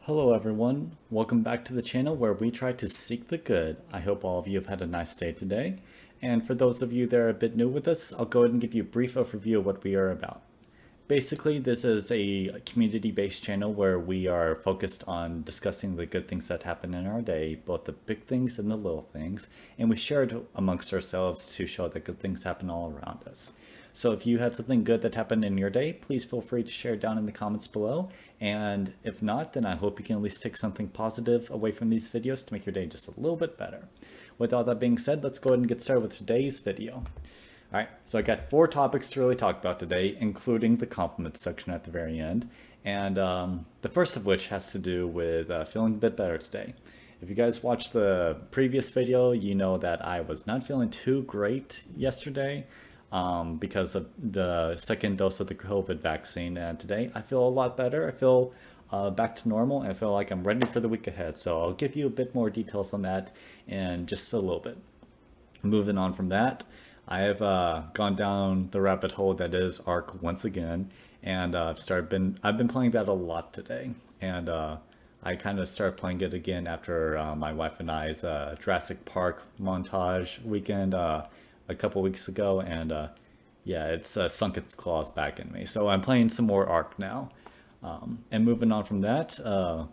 Hello everyone, welcome back to the channel where we try to seek the good. I hope all of you have had a nice day today. And for those of you that are a bit new with us, I'll go ahead and give you a brief overview of what we are about. Basically, this is a community-based channel where we are focused on discussing the good things that happen in our day, both the big things and the little things, and we share it amongst ourselves to show that good things happen all around us. So if you had something good that happened in your day, please feel free to share it down in the comments below. And if not, then I hope you can at least take something positive away from these videos to make your day just a little bit better. With all that being said, let's go ahead and get started with today's video. All right, so I got 4 topics to really talk about today, including the compliments section at the very end. And the first of which has to do with feeling a bit better today. If you guys watched the previous video, you know that I was not feeling too great yesterday because of the second dose of the COVID vaccine. And today I feel a lot better. I feel back to normal and I feel like I'm ready for the week ahead. So I'll give you a bit more details on that in just a little bit. Moving on from that, I have gone down the rabbit hole that is Ark once again, and I've been playing that a lot today, and I kind of started playing it again after my wife and I's Jurassic Park montage weekend a couple weeks ago, and yeah, it's sunk its claws back in me. So I'm playing some more Ark now. And moving on from that,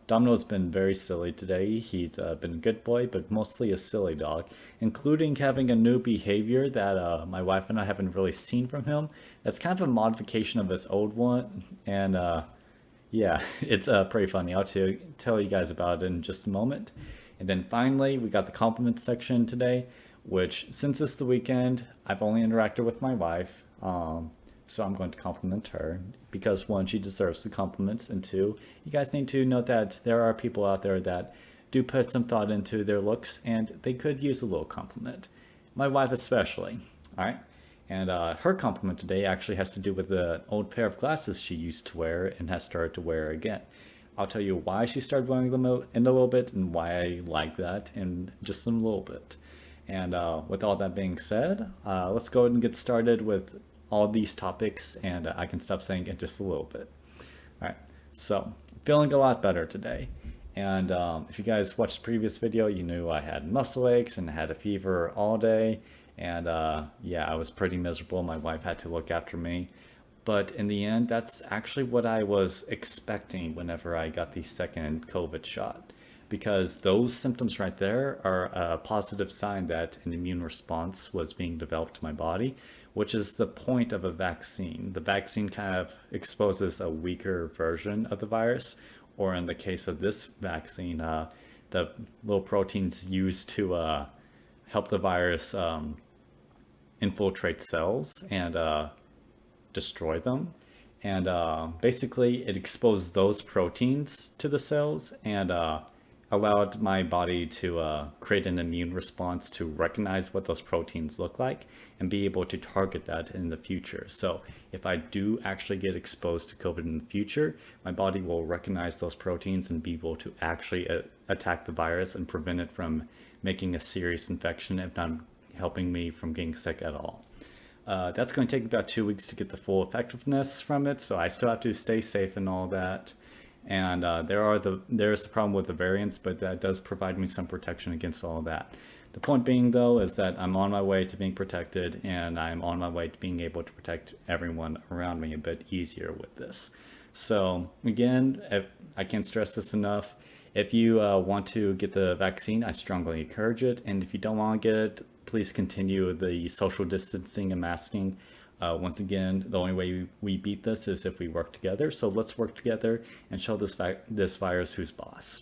Domino's been very silly today. He's been a good boy, but mostly a silly dog, including having a new behavior that my wife and I haven't really seen from him. That's kind of a modification of his old one, and yeah, it's pretty funny. I'll tell you guys about it in just a moment. And then finally, we got the compliment section today, which since it's the weekend, I've only interacted with my wife. So I'm going to compliment her because one, she deserves the compliments, and two, you guys need to note that there are people out there that do put some thought into their looks and they could use a little compliment. My wife especially, all right? And her compliment today actually has to do with the old pair of glasses she used to wear and has started to wear again. I'll tell you why she started wearing them in a little bit and why I like that in just a little bit. And with all that being said, let's go ahead and get started with all these topics, and I can stop saying it just a little bit. All right, so feeling a lot better today. And if you guys watched the previous video, you knew I had muscle aches and had a fever all day. And yeah, I was pretty miserable. My wife had to look after me. But in the end, that's actually what I was expecting whenever I got the second COVID shot. Because those symptoms right there are a positive sign that an immune response was being developed in my body, which is the point of a vaccine. The vaccine kind of exposes a weaker version of the virus, or in the case of this vaccine, the little proteins used to help the virus infiltrate cells and destroy them. And basically, it exposed those proteins to the cells and allowed my body to create an immune response to recognize what those proteins look like and be able to target that in the future. So if I do actually get exposed to COVID in the future, my body will recognize those proteins and be able to actually attack the virus and prevent it from making a serious infection, if not helping me from getting sick at all. That's going to take about 2 weeks to get the full effectiveness from it, so I still have to stay safe and all that. And there's the problem with the variants, but that does provide me some protection against all of that. The point being, though, is that I'm on my way to being protected, and I'm on my way to being able to protect everyone around me a bit easier with this. So again, I can't stress this enough. If you want to get the vaccine, I strongly encourage it. And if you don't want to get it, please continue the social distancing and masking. Once again, the only way we beat this is if we work together. So let's work together and show this virus who's boss.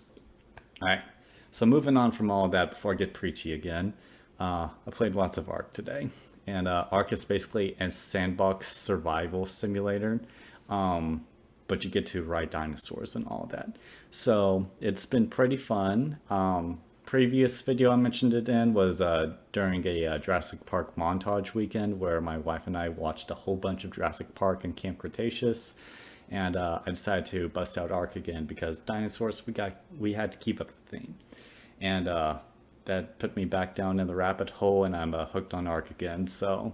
All right. So moving on from all of that, before I get preachy again, I played lots of Ark today. And Ark is basically a sandbox survival simulator. But you get to ride dinosaurs and all of that. So it's been pretty fun. Previous video I mentioned it in was during a Jurassic Park montage weekend where my wife and I watched a whole bunch of Jurassic Park and Camp Cretaceous, and I decided to bust out Ark again because dinosaurs, we had to keep up the theme, and that put me back down in the rabbit hole, and I'm hooked on Ark again. So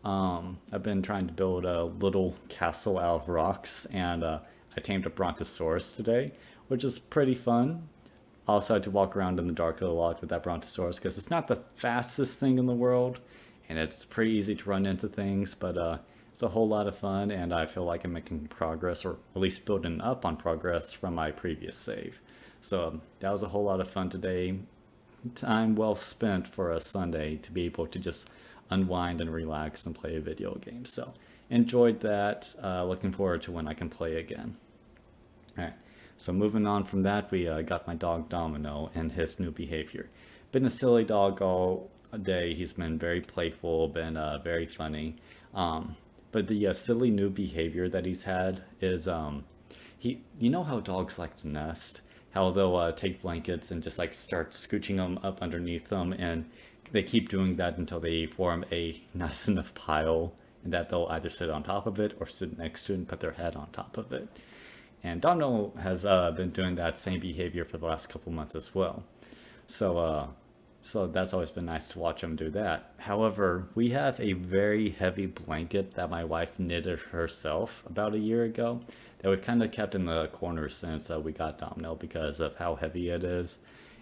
I've been trying to build a little castle out of rocks, and I tamed a brontosaurus today, which is pretty fun. Also had to walk around in the dark a lot with that Brontosaurus because it's not the fastest thing in the world, and it's pretty easy to run into things, but it's a whole lot of fun, and I feel like I'm making progress, or at least building up on progress from my previous save. So that was a whole lot of fun today. Time well spent for a Sunday to be able to just unwind and relax and play a video game. So enjoyed that. Looking forward to when I can play again. All right. So moving on from that, we got my dog Domino and his new behavior. Been a silly dog all day. He's been very playful, been very funny. But the silly new behavior that he's had is you know how dogs like to nest? How they'll take blankets and just like start scooching them up underneath them, and they keep doing that until they form a nice enough pile, and that they'll either sit on top of it or sit next to it and put their head on top of it. And Domino has been doing that same behavior for the last couple months as well. So that's always been nice to watch him do that. However, we have a very heavy blanket that my wife knitted herself about a year ago that we've kind of kept in the corner since we got Domino because of how heavy it is.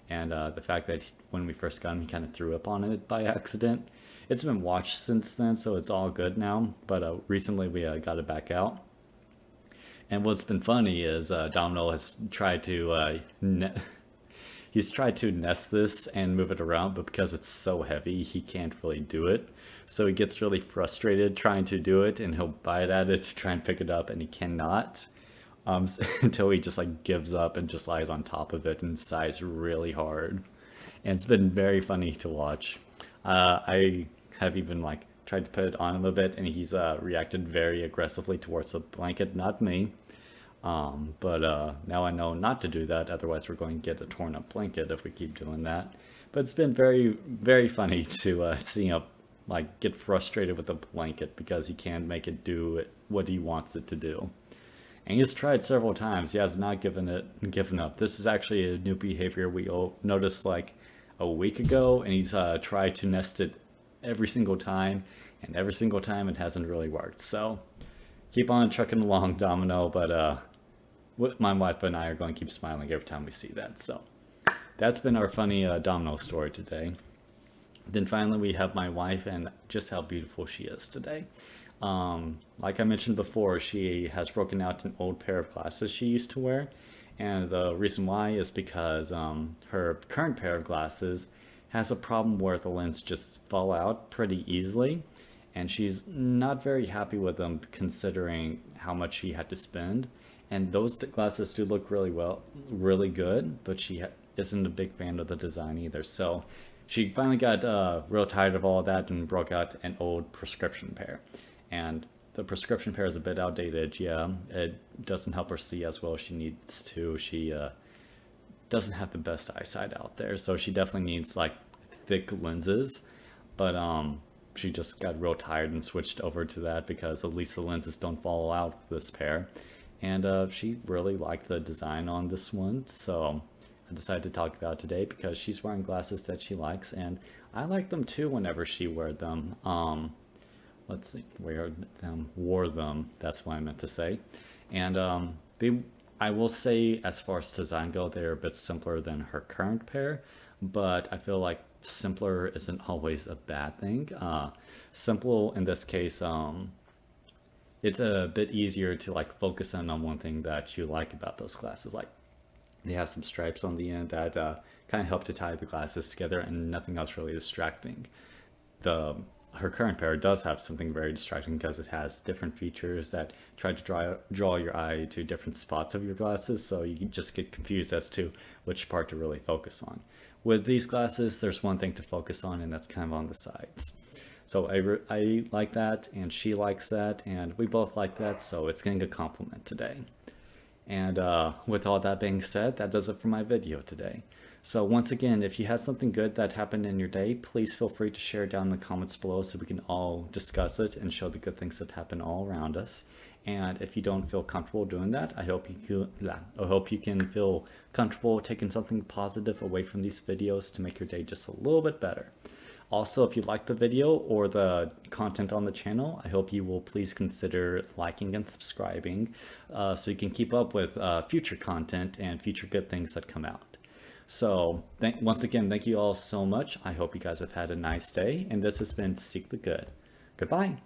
And the fact that when we first got him, he kind of threw up on it by accident. It's been washed since then, so it's all good now. But recently we got it back out. And what's been funny is Domino has tried to he's tried to nest this and move it around, but because it's so heavy, he can't really do it. So he gets really frustrated trying to do it, and he'll bite at it to try and pick it up, and he cannot. Until he just like gives up and just lies on top of it and sighs really hard. And it's been very funny to watch. I have even like tried to put it on him a bit, and he's reacted very aggressively towards the blanket, not me. But now I know not to do that, otherwise we're going to get a torn up blanket if we keep doing that. But it's been very, very funny to see him like get frustrated with the blanket because he can't make it do what he wants it to do. And he's tried several times. He has not given up. This is actually a new behavior we noticed like a week ago, and he's tried to nest it every single time, and every single time it hasn't really worked. So keep on trucking along, Domino, but my wife and I are going to keep smiling every time we see that. So that's been our funny Domino story today. Then finally we have my wife and just how beautiful she is today. Like I mentioned before, she has broken out an old pair of glasses she used to wear, and the reason why is because her current pair of glasses has a problem where the lens just fall out pretty easily, and she's not very happy with them considering how much she had to spend. And those glasses do look really good, but she isn't a big fan of the design either. So she finally got real tired of all of that and broke out an old prescription pair. And the prescription pair is a bit outdated. Yeah, it doesn't help her see as well as she needs to. She doesn't have the best eyesight out there, so she definitely needs like thick lenses. But she just got real tired and switched over to that because at least the lenses don't fall out with this pair. And she really liked the design on this one, so I decided to talk about it today because she's wearing glasses that she likes, and I like them too whenever she wore them. Let's see, wore them, that's what I meant to say. And I will say, as far as design go, they're a bit simpler than her current pair, but I feel like simpler isn't always a bad thing. Simple in this case, it's a bit easier to like focus in on one thing that you like about those glasses. Like they have some stripes on the end that kind of help to tie the glasses together, and nothing else really distracting. Her current pair does have something very distracting because it has different features that try to draw your eye to different spots of your glasses, so you can just get confused as to which part to really focus on. With these glasses, there's one thing to focus on, and that's kind of on the sides. So I like that, and she likes that, and we both like that, so it's getting a compliment today. And with all that being said, that does it for my video today. So once again, if you had something good that happened in your day, please feel free to share down in the comments below so we can all discuss it and show the good things that happen all around us. And if you don't feel comfortable doing that, I hope you can feel comfortable taking something positive away from these videos to make your day just a little bit better. Also, if you like the video or the content on the channel, I hope you will please consider liking and subscribing so you can keep up with future content and future good things that come out. So once again, thank you all so much. I hope you guys have had a nice day, and this has been Seek the Good. Goodbye.